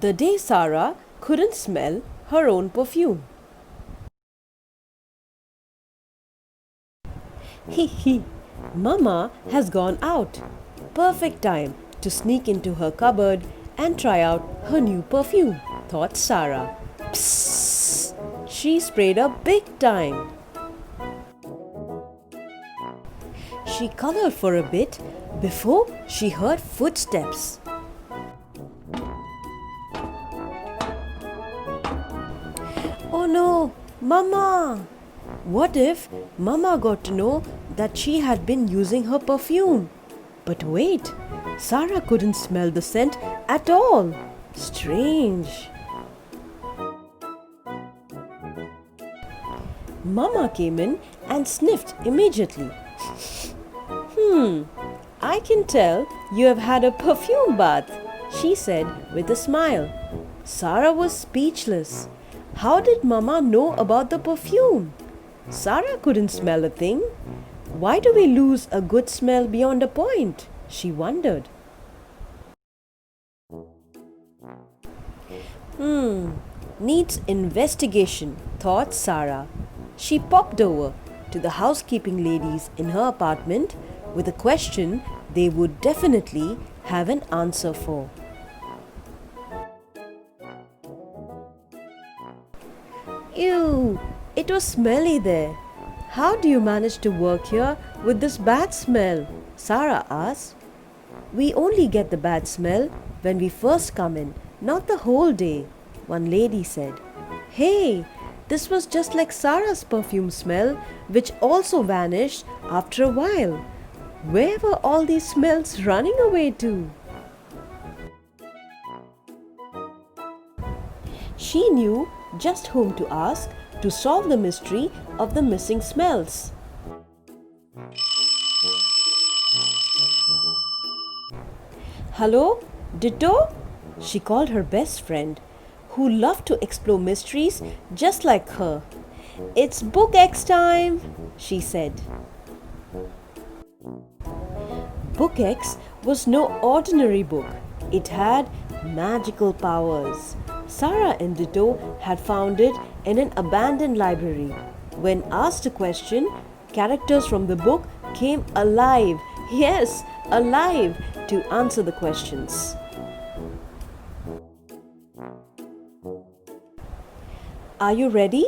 The day Sara couldn't smell her own perfume. Hee hee, Mama has gone out. Perfect time to sneak into her cupboard and try out her new perfume, thought Sara. Psst! She sprayed a big time. She colored for a bit before she heard footsteps. Oh no, Mama! What if Mama got to know that she had been using her perfume? But wait, Sara couldn't smell the scent at all. Strange. Mama came in and sniffed immediately. I can tell you have had a perfume bath, she said with a smile. Sara was speechless. How did Mama know about the perfume? Sara couldn't smell a thing. Why do we lose a good smell beyond a point? She wondered. Needs investigation, thought Sara. She popped over to the housekeeping ladies in her apartment with a question they would definitely have an answer for. Ew, it was smelly there. How do you manage to work here with this bad smell? Sara asked. We only get the bad smell when we first come in, not the whole day, one lady said. Hey, this was just like Sara's perfume smell, which also vanished after a while. Where were all these smells running away to? She knew just whom to ask to solve the mystery of the missing smells. Hello, Ditto? She called her best friend, who loved to explore mysteries just like her. It's Book X time, she said. Book X was no ordinary book. It had magical powers. Sara and Ditto had found it in an abandoned library. When asked a question, characters from the book came alive. Yes, alive to answer the questions. Are you ready?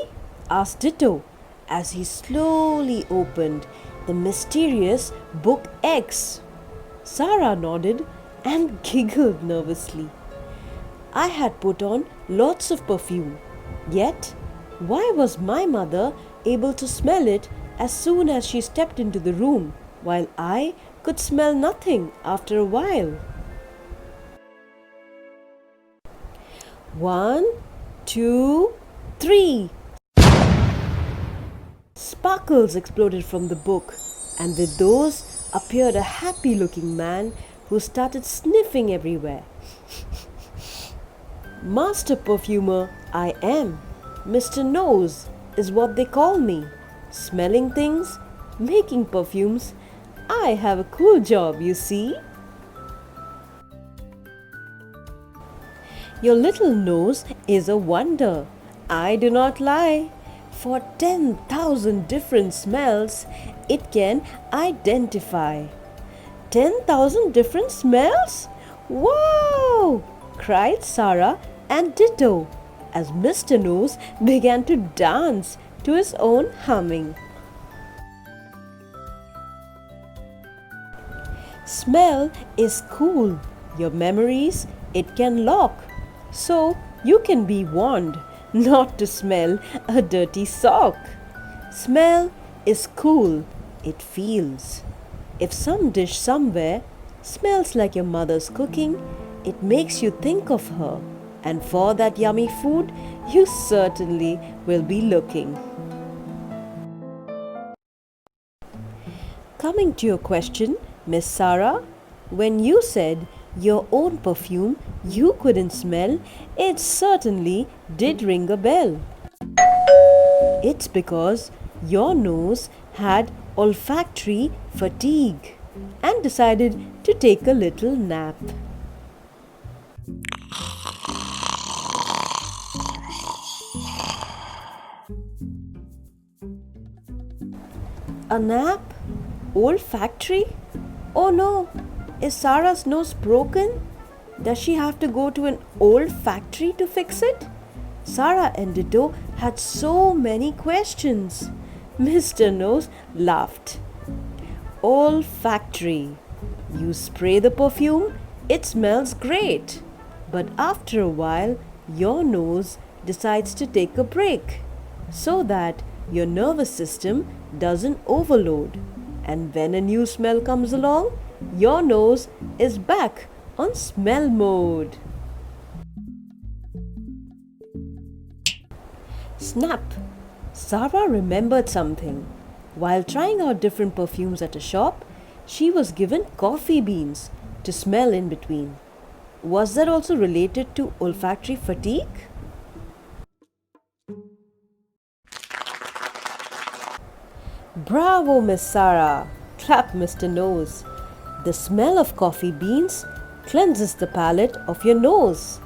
Asked Ditto as he slowly opened the mysterious Book X. Sara nodded and giggled nervously. I had put on lots of perfume. Yet, why was my mother able to smell it as soon as she stepped into the room, while I could smell nothing after a while? 1, 2, 3. Sparkles exploded from the book, and with those appeared a happy-looking man who started sniffing everywhere. Master perfumer I am. Mr. Nose is what they call me. Smelling things, making perfumes. I have a cool job, you see. Your little nose is a wonder. I do not lie. For 10,000 different smells, it can identify. 10,000 different smells? Wow! Cried Sara and Ditto as Mr. Nose began to dance to his own humming. Smell is cool. Your memories it can lock. So you can be warned not to smell a dirty sock. Smell is cool. It feels. If some dish somewhere smells like your mother's cooking, it makes you think of her. And for that yummy food, you certainly will be looking. Coming to your question, Miss Sara, when you said your own perfume you couldn't smell, it certainly did ring a bell. It's because your nose had olfactory fatigue and decided to take a little nap. A nap? Olfactory? Oh no, is Sarah's nose broken? Does she have to go to an olfactory to fix it? Sara and Ditto had so many questions. Mr. Nose laughed. Olfactory. You spray the perfume, it smells great. But after a while, your nose decides to take a break so that your nervous system doesn't overload. And when a new smell comes along, your nose is back on smell mode. Snap! Sara remembered something. While trying out different perfumes at a shop, she was given coffee beans to smell in between. Was that also related to olfactory fatigue? Bravo, Miss Sara! Clap, Mr. Nose. The smell of coffee beans cleanses the palate of your nose.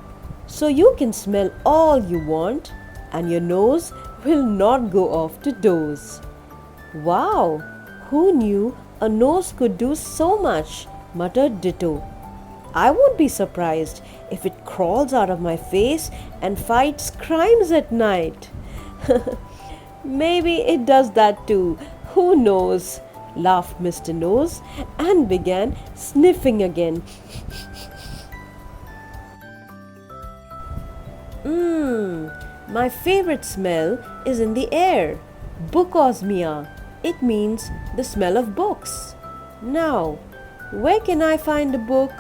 So you can smell all you want and your nose will not go off to doze. Wow! Who knew a nose could do so much? Muttered Ditto. I won't be surprised if it crawls out of my face and fights crimes at night. Maybe it does that too. Who knows? Laughed Mr. Nose and began sniffing again. My favorite smell is in the air. Bookosmia. It means the smell of books. Now, where can I find a book?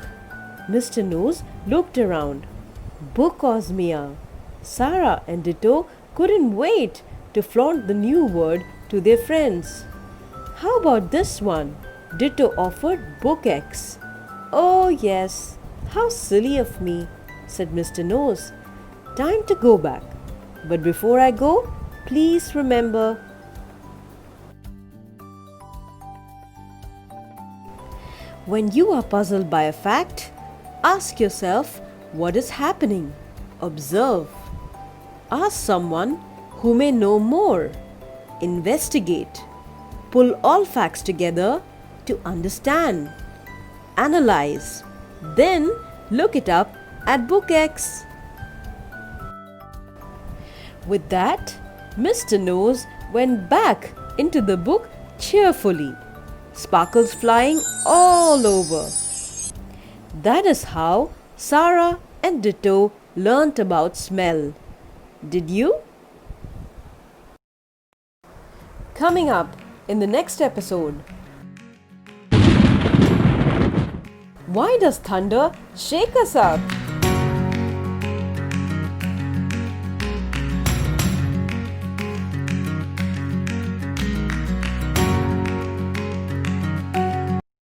Mr. Nose looked around. Bookosmia. Sara and Ditto couldn't wait to flaunt the new word to their friends. How about this one? Ditto offered Bookex. Oh yes, how silly of me, said Mr. Nose. Time to go back. But before I go, please remember, when you are puzzled by a fact, ask yourself what is happening. Observe. Ask someone who may know more. Investigate. Pull all facts together to understand. Analyze. Then look it up at Bookex. With that, Mr. Nose went back into the book cheerfully, sparkles flying all over. That is how Sara and Ditto learnt about smell. Did you? Coming up in the next episode. Why does thunder shake us up?